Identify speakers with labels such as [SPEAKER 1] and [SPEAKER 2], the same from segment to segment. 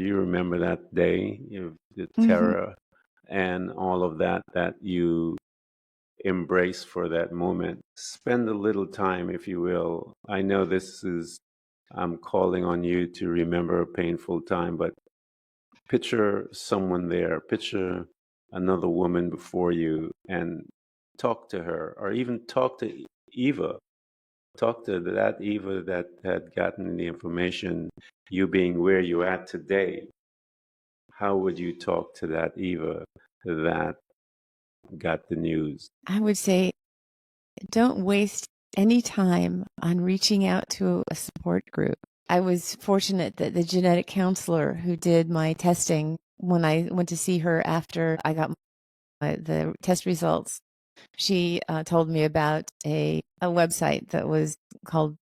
[SPEAKER 1] You remember that day, the
[SPEAKER 2] Hmm.
[SPEAKER 1] terror and all of that that you embrace for that moment. Spend a little time, if you will. I know I'm calling on you to remember a painful time, but picture someone there, picture another woman before you and talk to her, or even talk to Eva. Talk to that Eva that had gotten the information, you being where you're at today. How would you talk to that Eva that got the news?
[SPEAKER 2] I would say don't waste any time on reaching out to a support group. I was fortunate that the genetic counselor who did my testing, when I went to see her after I got the test results, she told me about a website that was called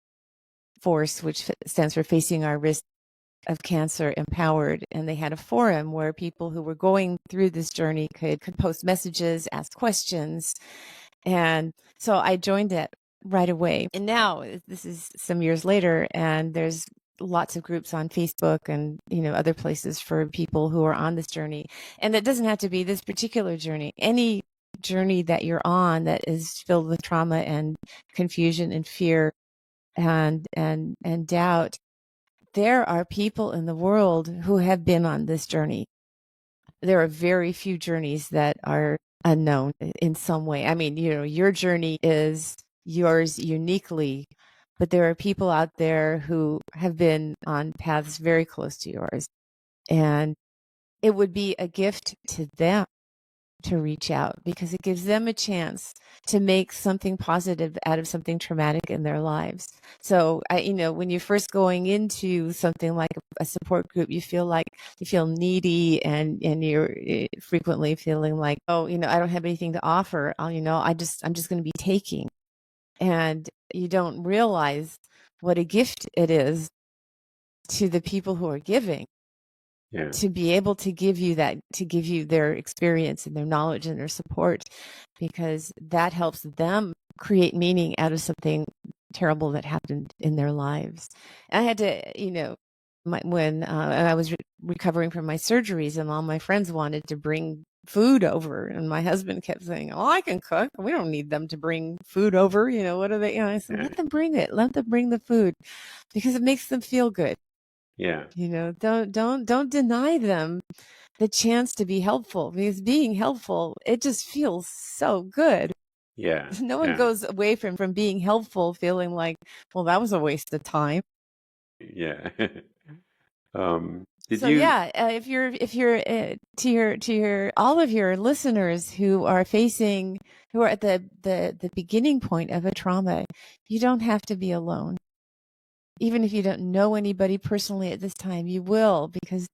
[SPEAKER 2] FORCE, which stands for Facing Our Risk of Cancer Empowered. And they had a forum where people who were going through this journey could post messages, ask questions. And so I joined it right away. And now this is some years later, and there's lots of groups on Facebook and other places for people who are on this journey. And it doesn't have to be this particular journey. Any journey that you're on that is filled with trauma and confusion and fear and doubt, there are people in the world who have been on this journey. There are very few journeys that are unknown in some way. I mean, your journey is yours uniquely, but there are people out there who have been on paths very close to yours. And it would be a gift to them to reach out because it gives them a chance to make something positive out of something traumatic in their lives. So, when you're first going into something like a support group, you feel needy and you're frequently feeling like, oh, I don't have anything to offer. I'm just going to be taking. And you don't realize what a gift it is to the people who are giving.
[SPEAKER 1] Yeah.
[SPEAKER 2] To be able to give you their experience and their knowledge and their support, because that helps them create meaning out of something terrible that happened in their lives. And I had to, when I was recovering from my surgeries, and all my friends wanted to bring food over, and my husband kept saying, "Oh, I can cook. We don't need them to bring food over. What are they?" I said,
[SPEAKER 1] Yeah.
[SPEAKER 2] "Let them bring it. Let them bring the food, because it makes them feel good."
[SPEAKER 1] Yeah.
[SPEAKER 2] Don't deny them the chance to be helpful, because being helpful, it just feels so good.
[SPEAKER 1] Yeah.
[SPEAKER 2] No one
[SPEAKER 1] Yeah.
[SPEAKER 2] goes away from being helpful feeling like, well, that was a waste of time.
[SPEAKER 1] Yeah. Did
[SPEAKER 2] So
[SPEAKER 1] you?
[SPEAKER 2] yeah, if you're to your all of your listeners who are at the beginning point of a trauma, you don't have to be alone. Even if you don't know anybody personally at this time, you will, because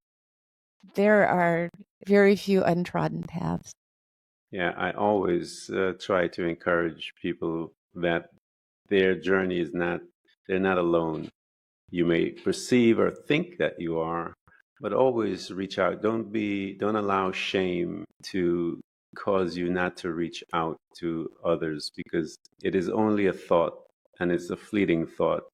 [SPEAKER 2] there are very few untrodden paths.
[SPEAKER 1] Yeah, I always try to encourage people that their journey is not, they're not alone. You may perceive or think that you are, but always reach out. Don't allow shame to cause you not to reach out to others, because it is only a thought and it's a fleeting thought.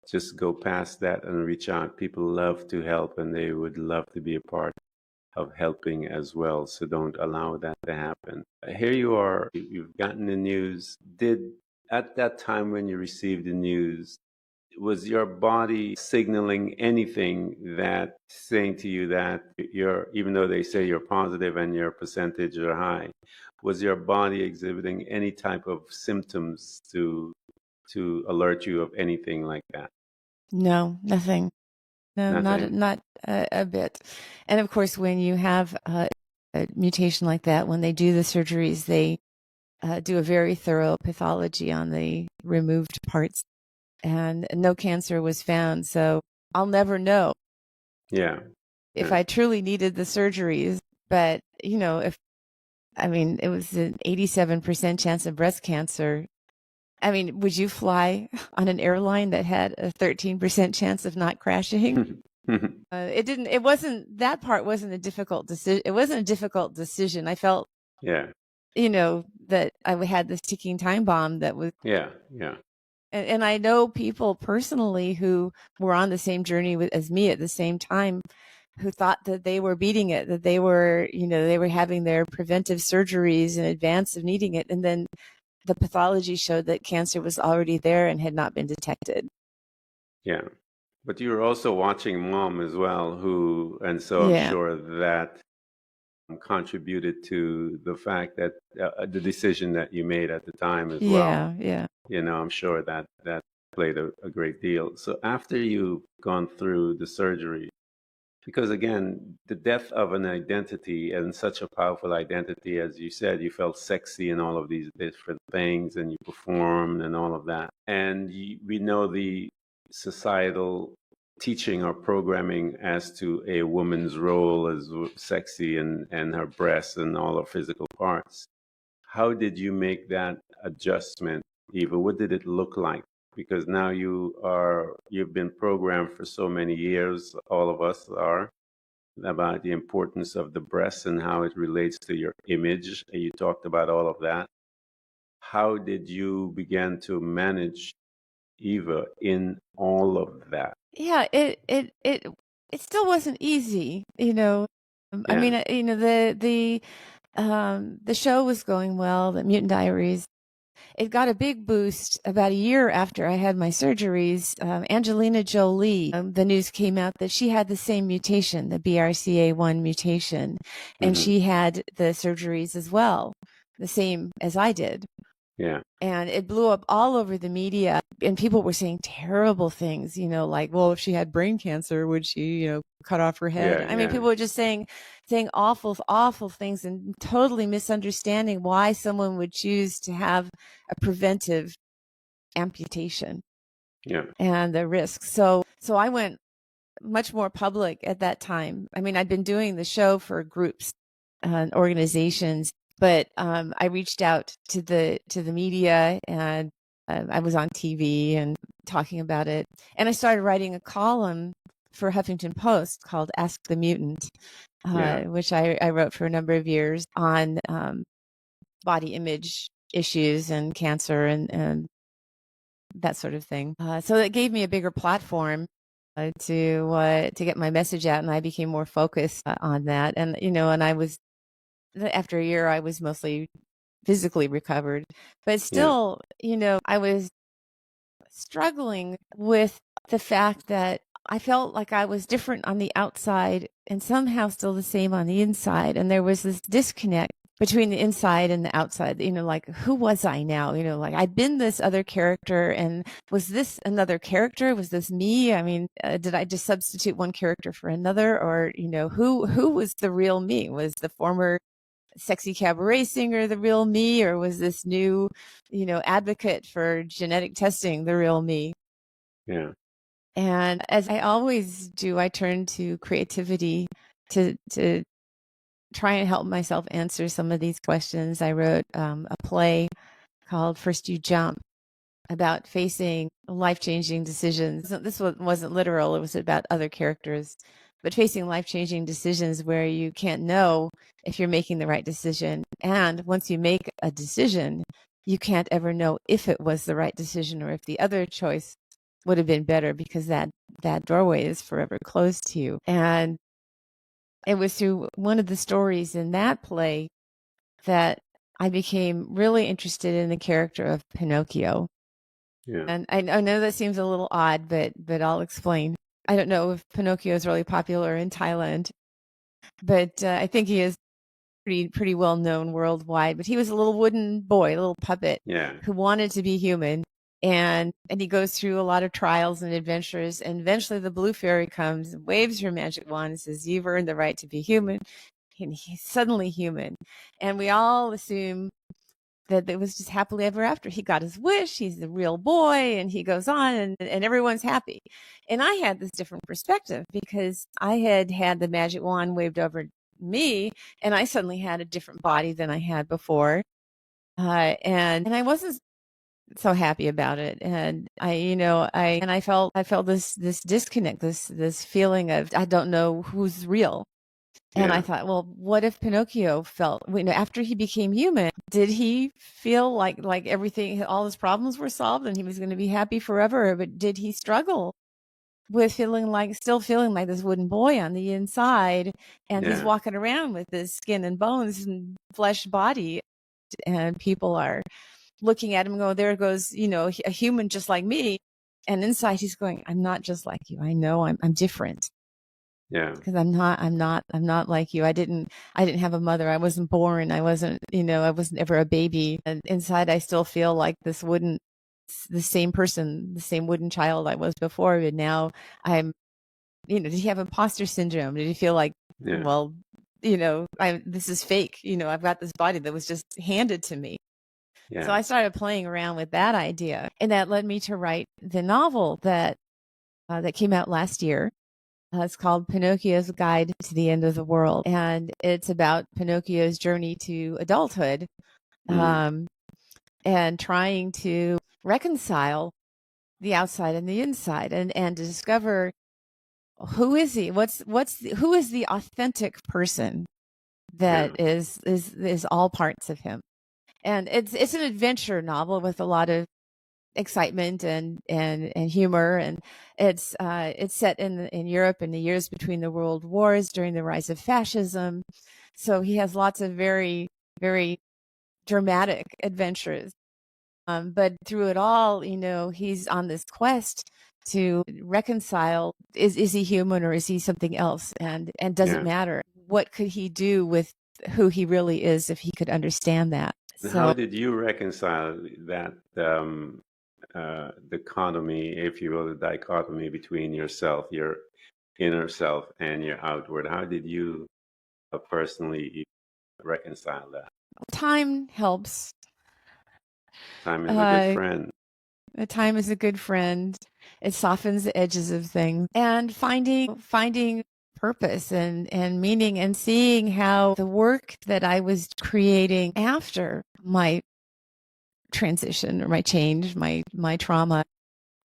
[SPEAKER 1] Just go past that and reach out. People love to help and they would love to be a part of helping as well. So don't allow that to happen. Here you are, you've gotten the news. At that time when you received the news, was your body signaling anything that saying to you that even though they say you're positive and your percentage are high, was your body exhibiting any type of symptoms to alert you of anything like that?
[SPEAKER 2] No, nothing. No, not
[SPEAKER 1] Nothing?
[SPEAKER 2] not a bit. And of course, when you have a mutation like that, when they do the surgeries, they do a very thorough pathology on the removed parts, and no cancer was found. So I'll never know
[SPEAKER 1] Yeah.
[SPEAKER 2] if
[SPEAKER 1] Yeah.
[SPEAKER 2] I truly needed the surgeries. But it was an 87% chance of breast cancer. I mean, would you fly on an airline that had a 13% chance of not crashing? That part wasn't a difficult decision. It wasn't a difficult decision. I felt,
[SPEAKER 1] Yeah.
[SPEAKER 2] that I had this ticking time bomb that was,
[SPEAKER 1] Yeah. Yeah.
[SPEAKER 2] and I know people personally who were on the same journey as me at the same time, who thought that they were beating it, that they were, they were having their preventive surgeries in advance of needing it. And then the pathology showed that cancer was already there and had not been detected.
[SPEAKER 1] Yeah. But you were also watching mom as well, and so I'm
[SPEAKER 2] Yeah.
[SPEAKER 1] sure that contributed to the fact that the decision that you made at the time as well.
[SPEAKER 2] Yeah. Yeah.
[SPEAKER 1] I'm sure that played a great deal. So after you've gone through the surgery, because again, the death of an identity and such a powerful identity, as you said, you felt sexy and all of these different things, and you performed and all of that. And we know the societal teaching or programming as to a woman's role as sexy and her breasts and all her physical parts. How did you make that adjustment, Eva? What did it look like? Because now you've been programmed for so many years, all of us are, about the importance of the breast and how it relates to your image. And you talked about all of that. How did you begin to manage Eva in all of that?
[SPEAKER 2] Yeah. It still wasn't easy, I
[SPEAKER 1] Yeah.
[SPEAKER 2] mean, the show was going well, the Mutant Diaries. It got a big boost about a year after I had my surgeries. Angelina Jolie, the news came out that she had the same mutation, the BRCA1 mutation, and
[SPEAKER 1] Hmm.
[SPEAKER 2] she had the surgeries as well, the same as I did.
[SPEAKER 1] Yeah.
[SPEAKER 2] And it blew up all over the media, and people were saying terrible things, like, well, if she had brain cancer, would she, cut off her head?
[SPEAKER 1] Yeah.
[SPEAKER 2] I mean,
[SPEAKER 1] Yeah.
[SPEAKER 2] people were just saying awful, awful things and totally misunderstanding why someone would choose to have a preventive amputation
[SPEAKER 1] Yeah.
[SPEAKER 2] and the risks. So I went much more public at that time. I mean, I'd been doing the show for groups and organizations, but I reached out to the media, and I was on TV and talking about it. And I started writing a column for Huffington Post called "Ask the Mutant,"
[SPEAKER 1] Yeah.
[SPEAKER 2] which I wrote for a number of years on body image issues and cancer and that sort of thing. So it gave me a bigger platform to get my message out, and I became more focused on that. And and I was after a year, I was mostly physically recovered, but
[SPEAKER 1] Yeah.
[SPEAKER 2] still, I was struggling with the fact that I felt like I was different on the outside and somehow still the same on the inside. And there was this disconnect between the inside and the outside, like, who was I now? Like, I'd been this other character, and was this another character? Was this me? I mean, did I just substitute one character for another? Or, who was the real me? Was the former sexy cabaret singer the real me, or was this new, advocate for genetic testing the real me?
[SPEAKER 1] Yeah.
[SPEAKER 2] And as I always do, I turn to creativity to try and help myself answer some of these questions. I wrote a play called First You Jump, about facing life-changing decisions. This wasn't literal, it was about other characters, but facing life-changing decisions where you can't know if you're making the right decision. And once you make a decision, you can't ever know if it was the right decision or if the other choice would have been better, because that doorway is forever closed to you. And it was through one of the stories in that play that I became really interested in the character of Pinocchio.
[SPEAKER 1] Yeah.
[SPEAKER 2] And I know that seems a little odd, but I'll explain. I don't know if Pinocchio is really popular in Thailand, but I think he is pretty well known worldwide. But he was a little wooden boy, a little puppet
[SPEAKER 1] Yeah.
[SPEAKER 2] who wanted to be human, and he goes through a lot of trials and adventures. And eventually, the blue fairy comes and waves her magic wand and says, "You've earned the right to be human." And he's suddenly human, and we all assume that it was just happily ever after. He got his wish. He's the real boy, and he goes on, and everyone's happy. And I had this different perspective because I had the magic wand waved over me, and I suddenly had a different body than I had before. And I wasn't so happy about it. And I felt this disconnect, this feeling of, I don't know who's real. And I
[SPEAKER 1] Yeah.
[SPEAKER 2] thought, well, what if Pinocchio felt, after he became human, did he feel like everything, all his problems were solved and he was going to be happy forever? But did he struggle with still feeling like this wooden boy on the inside. And he's
[SPEAKER 1] Yeah.
[SPEAKER 2] walking around with his skin and bones and flesh body. And people are looking at him and go, there goes, a human just like me. And inside he's going, I'm not just like you. I know I'm different
[SPEAKER 1] Yeah.
[SPEAKER 2] because I'm not like you. I didn't have a mother. I wasn't born. I wasn't ever a baby. And inside I still feel like the same person, the same wooden child I was before. But now I'm, did he have imposter syndrome? Did he feel like,
[SPEAKER 1] Yeah.
[SPEAKER 2] well, this is fake. I've got this body that was just handed to me. So
[SPEAKER 1] Yeah.
[SPEAKER 2] I started playing around with that idea, and that led me to write the novel that came out last year. It's called Pinocchio's Guide to the End of the World, and it's about Pinocchio's journey to adulthood,
[SPEAKER 1] Mm.
[SPEAKER 2] and trying to reconcile the outside and the inside, and to discover who is he? Who is the authentic person
[SPEAKER 1] Yeah.
[SPEAKER 2] that is all parts of him? And it's an adventure novel with a lot of excitement and humor, and it's set in Europe in the years between the world wars during the rise of fascism. So he has lots of very, very dramatic adventures. But through it all, he's on this quest to reconcile, is he human or is he something else? And does it
[SPEAKER 1] Yeah.
[SPEAKER 2] matter? What could he do with who he really is if he could understand that?
[SPEAKER 1] And how
[SPEAKER 2] So
[SPEAKER 1] did you reconcile that dichotomy, if you will, the dichotomy between yourself, your inner self, and your outward? How did you personally reconcile that?
[SPEAKER 2] time helps.
[SPEAKER 1] Time is a good
[SPEAKER 2] Uh,
[SPEAKER 1] friend.
[SPEAKER 2] Time is a good friend. It softens the edges of things, and finding purpose and meaning, and seeing how the work that I was creating after my transition or my change, my trauma,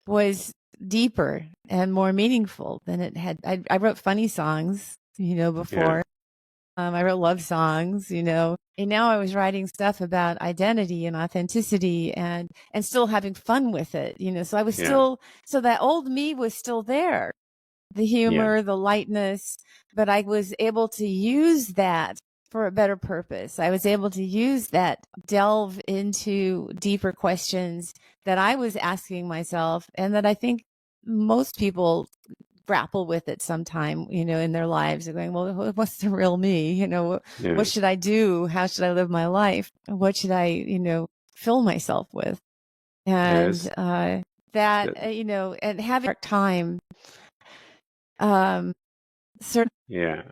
[SPEAKER 2] was deeper and more meaningful than it had. I wrote funny songs,
[SPEAKER 1] Yeah.
[SPEAKER 2] before. I wrote love songs, and now I was writing stuff about identity and authenticity, and still having fun with it, So I was
[SPEAKER 1] Yeah.
[SPEAKER 2] so that old me was still there, the
[SPEAKER 1] Yeah.
[SPEAKER 2] humor, the lightness, but I was able to use that for a better purpose. I was able to use that, delve into deeper questions that I was asking myself, and that I think most people grapple with it sometime, in their lives. They're going, well, what's the real me?
[SPEAKER 1] Yeah.
[SPEAKER 2] What should I do? How should I live my life? What should I, fill myself with? And
[SPEAKER 1] Yes.
[SPEAKER 2] that,
[SPEAKER 1] That,
[SPEAKER 2] and having a time, um, certain
[SPEAKER 1] yeah.